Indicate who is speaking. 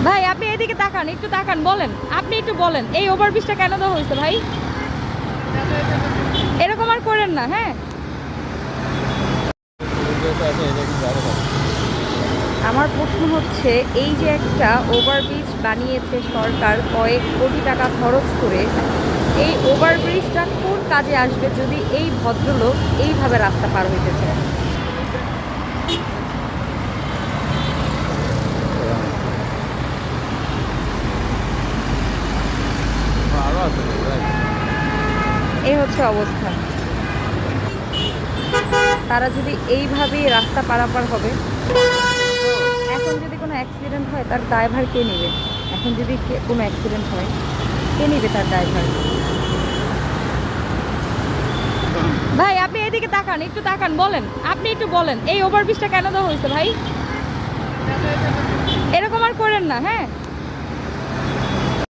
Speaker 1: ভাই আপনি এদিকে তাকান, একটু তাকান, বলেন, আপনি একটু বলেন এই ওভারব্রিজটা কেন দেওয়া হয়েছে ভাই? এরকম আর করেন না, হ্যাঁ? আমার প্রশ্ন হচ্ছে, এই যে একটা ওভারব্রিজ বানিয়েছে সরকার কয়েক কোটি টাকা খরচ করে, এই ওভারব্রিজটা কোন কাজে আসবে যদি এই ভদ্রলোক এইভাবে রাস্তা পার হইতে চায়? এই হচ্ছে অবস্থা। তারা যদি এইভাবেই রাস্তা পারাপার হবে, এখন যদি কোনো অ্যাক্সিডেন্ট হয় তার ড্রাইভার কে নেবে? এখন যদি কোনো অ্যাক্সিডেন্ট হয়, কে নেবে তার ড্রাইভার? ভাই আপনি এদিকে তাকান, একটু তাকান, বলেন, আপনি একটু বলেন এই ওভারব্রিজটা কেন দেওয়া হয়েছে ভাই? এরকম আর করেন না, হ্যাঁ?